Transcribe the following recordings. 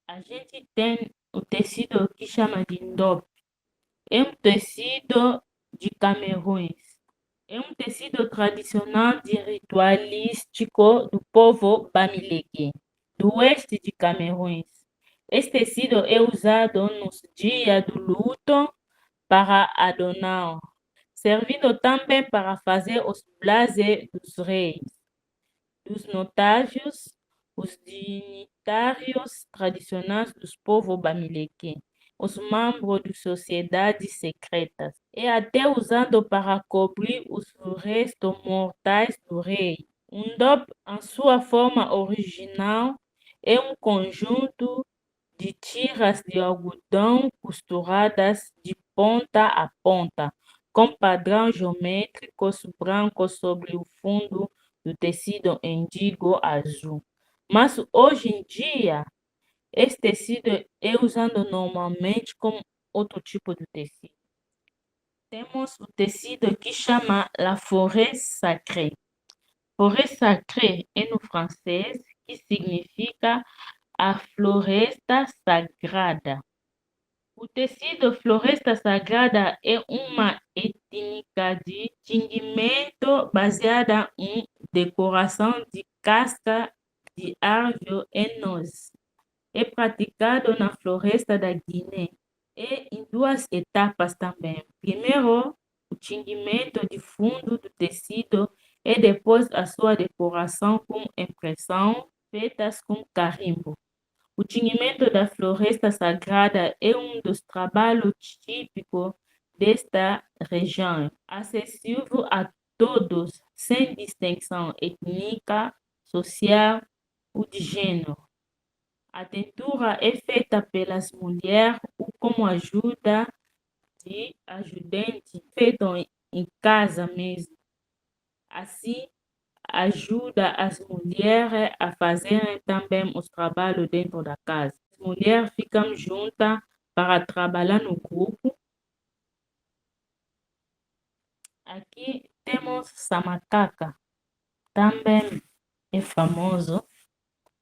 A gente tem o tecido que chama de ndope. É um tecido de Camarões. É um tecido tradicional de ritualístico do povo Bamileke, do oeste de Camarões. Esse tecido é usado nos dias do luto para adorar, servindo também para fazer os blazer dos reis, dos notários, os dignitários tradicionais dos povos Bamileke, os membros de sociedades secretas, e até usado para cobrir os restos mortais do rei. Um dope, em sua forma original, é um conjunto de tiras de algodão costuradas de ponta a ponta, com padrões geométricos brancos sobre o fundo do tecido índigo azul. Mas hoje em dia, esse tecido é usado normalmente como outro tipo de tecido. Temos o tecido que chama la forêt sacrée. Forêt sacrée é no francês, que significa a floresta sagrada. O tecido floresta sagrada é uma técnica de tingimento baseada em decoração de casca de árvore e noz. É praticado na floresta da Guiné e em duas etapas também. Primeiro, o tingimento de fundo do tecido e depois a sua decoração com impressão feitas com carimbo. O tingimento da floresta sagrada é um dos trabalhos típicos desta região, acessível a todos, sem distinção étnica, social ou de gênero. A tintura é feita pelas mulheres ou como ajuda de ajudante, feito em casa mesmo. Assim, ajuda as mulheres a fazerem também os trabalhos dentro da casa. As mulheres ficam juntas para trabalhar no grupo. Aqui temos Samacaca, também é famoso.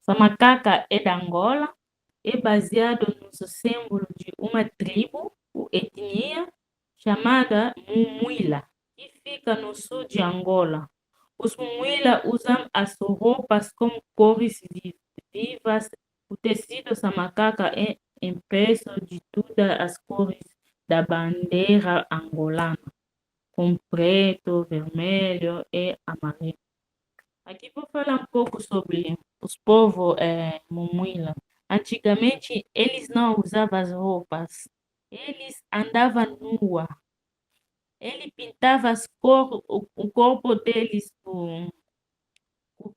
Samacaca é da Angola, é baseado no símbolo de uma tribo ou etnia chamada Mumuila, que fica no sul de Angola. Os Mumuila usam as roupas com cores vivas. O tecido samacaca é impresso de todas as cores da bandeira angolana, com preto, vermelho e amarelo. Aqui vou falar um pouco sobre os povos Mumuila. Antigamente, eles não usavam as roupas, eles andavam nua. Ele pintava o corpo deles com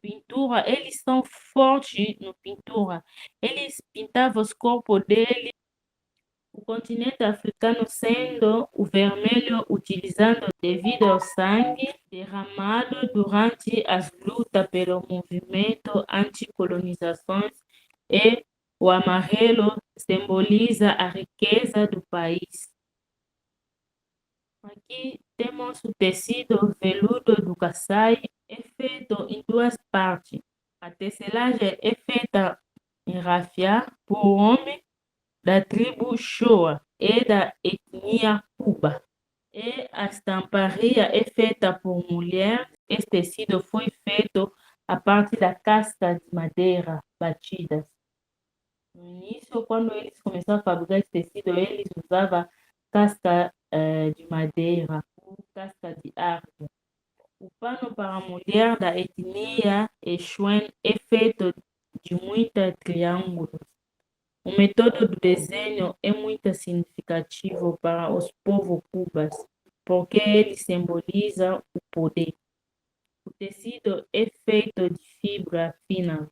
pintura, eles são fortes no pintura. Eles pintavam os corpos deles, o continente africano sendo o vermelho, utilizando devido ao sangue derramado durante as lutas pelo movimento anticolonizações, e o amarelo simboliza a riqueza do país. Aqui temos o tecido veludo do Kassai, é feito em duas partes. A tecelagem é feita em rafia por homem da tribo Shoa e da etnia Cuba. E a estamparia é feita por mulher. Esse tecido foi feito a partir da casca de madeira batidas. No início, quando eles começaram a fabricar esse tecido, eles usavam casca de madeira ou casca de árvore. O pano para a mulher da etnia Exuem é feito de muitos triângulos. O método do desenho é muito significativo para os povos cubas, porque ele simboliza o poder. O tecido é feito de fibra fina,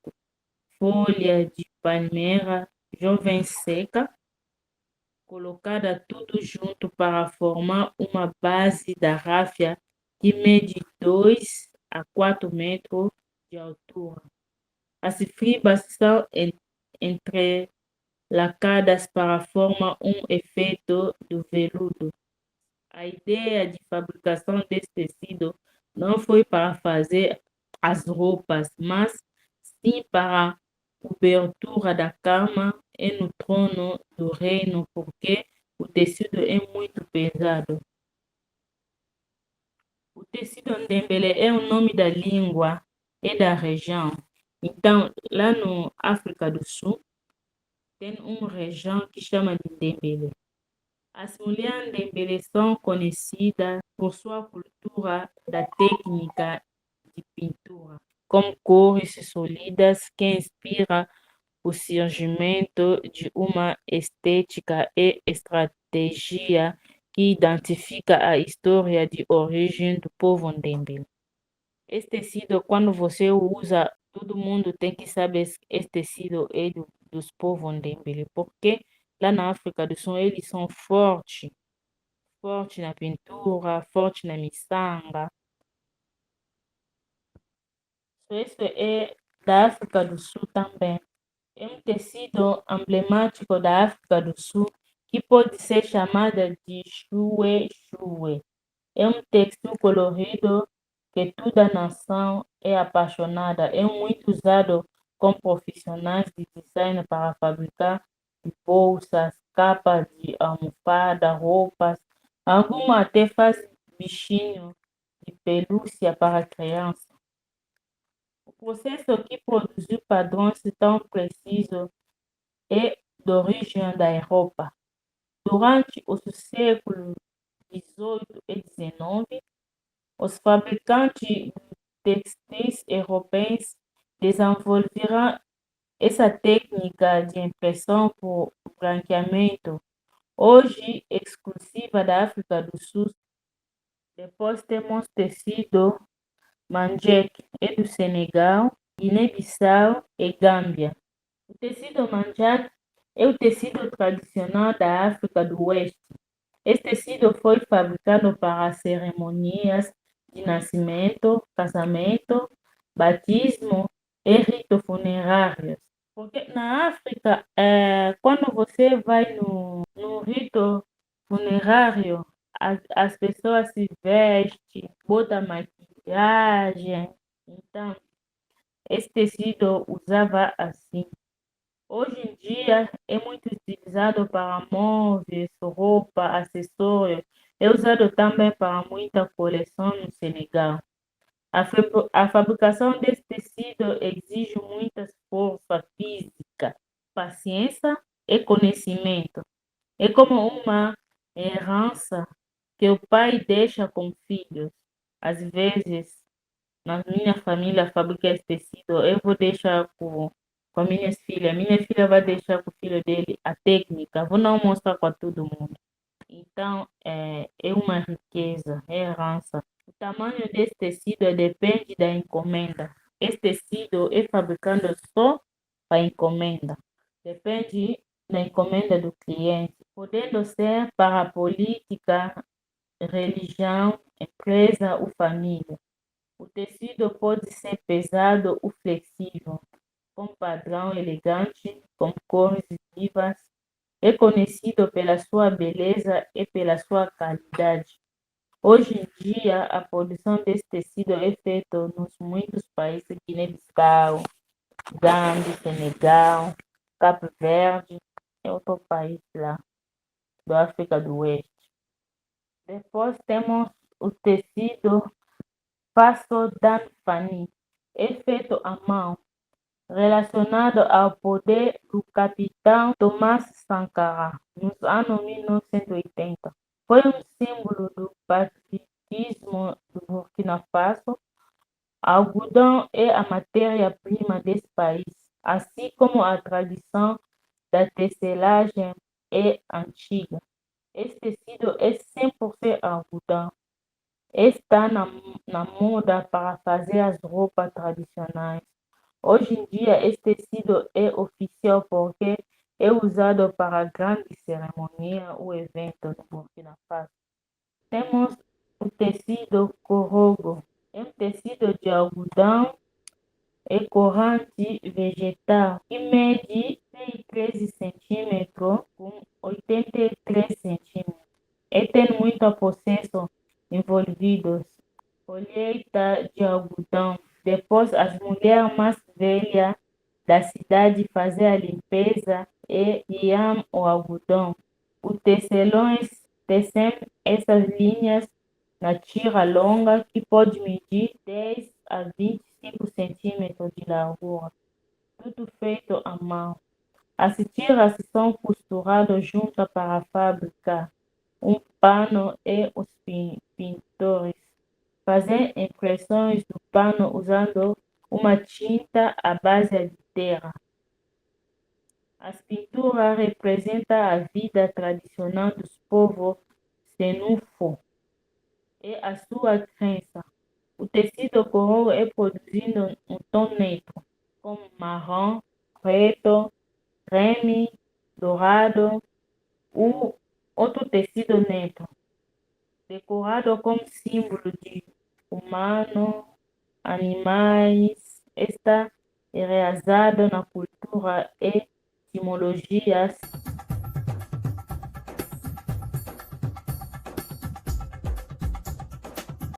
folha de palmeira jovem seca, colocada tudo junto para formar uma base da ráfia que mede 2 a 4 metros de altura. As fibras são entrelaçadas para formar um efeito do veludo. A ideia de fabricação desse tecido não foi para fazer as roupas, mas sim para a cobertura da cama é no trono do reino porque o tecido é muito pesado. O tecido Ndembele é o nome da língua e da região. Então, lá no África do Sul, tem uma região que chama de Ndembele. As mulheres Ndembele são conhecidas por sua cultura da técnica de pintura, com cores sólidas que inspira o surgimento de uma estética e estratégia que identifica a história de origem do povo Ndembele. Esse tecido, quando você usa, todo mundo tem que saber se esse tecido é dos povos Ndembele, porque lá na África do Sul eles são fortes, fortes na pintura, fortes na miçanga. Isso é da África do Sul também. É um tecido emblemático da África do Sul que pode ser chamada de chue-chue. É um texto colorido que toda nação é apaixonada. É muito usado com profissionais de design para fabricar de bolsas, capas de almofada, roupas. Algumas até fazem bichinho de pelúcia para criança. O processo que produziu padrões tão precisos é de origem da Europa. Durante os séculos XVIII e XIX, os fabricantes de textis europeus desenvolveram essa técnica de impressão por branqueamento, hoje exclusiva da África do Sul. Depois temos tecido Manjek, é do Senegal, Guiné-Bissau e Gâmbia. O tecido Manjak é o tecido tradicional da África do Oeste. Esse tecido foi fabricado para cerimônias de nascimento, casamento, batismo e ritos funerários. Porque na África, quando você vai no rito funerário, as pessoas se vestem, botam maquiagem. Então, esse tecido usava assim. Hoje em dia é muito utilizado para móveis, roupa, acessórios. É usado também para muita coleção no Senegal. A fabricação desse tecido exige muita força física, paciência e conhecimento. É como uma herança que o pai deixa com filhos. Às vezes, na minha família fabrica esse tecido, eu vou deixar com minhas filhas. Minha filha vai deixar com o filho dele a técnica. Vou não mostrar para todo mundo. Então, é uma riqueza, é herança. O tamanho desse tecido depende da encomenda. Esse tecido é fabricado só para encomenda. Depende da encomenda do cliente, podendo ser para política, religião, empresa ou família. O tecido pode ser pesado ou flexível, com padrão elegante, com cores vivas. É conhecido pela sua beleza e pela sua qualidade. Hoje em dia, a produção desse tecido é feita nos muitos países, Guiné-Bissau, Gâmbia, Senegal, Cabo Verde, é outro país lá, da África do Oeste. Depois temos o tecido Passo Danfani, é feito à mão, relacionado ao poder do capitão Thomas Sankara, nos anos 1980. Foi um símbolo do patriotismo do Burkina Faso. Algodão é a matéria-prima desse país, assim como a tradição da tecelagem é antiga. Esse tecido é 100% algodão. Está na moda para fazer as roupas tradicionais. Hoje em dia, esse tecido é oficial porque é usado para grandes cerimônias ou eventos no Burkina Faso. Temos o tecido corogo. É um tecido de algodão e corante vegetal que mede 13 centímetros com 83 centímetros. E tem muito processo envolvidos. Colheita de algodão. Depois, as mulheres mais velhas da cidade faziam a limpeza e yam ou algodão. Os tecelões tecem essas linhas na tira longa que pode medir 10 a 25 centímetros de largura, tudo feito à mão. As tiras são costuradas juntas para fabricar um pano e os pintores fazem impressões do pano usando uma tinta à base de terra. As pinturas representam a vida tradicional dos povos Senufo e a sua crença. O tecido coro é produzido um tom neutro, como marrom, preto, creme, dourado ou outro tecido neutro, decorado como símbolo de humano, animais. Está enraizado na cultura e etimologias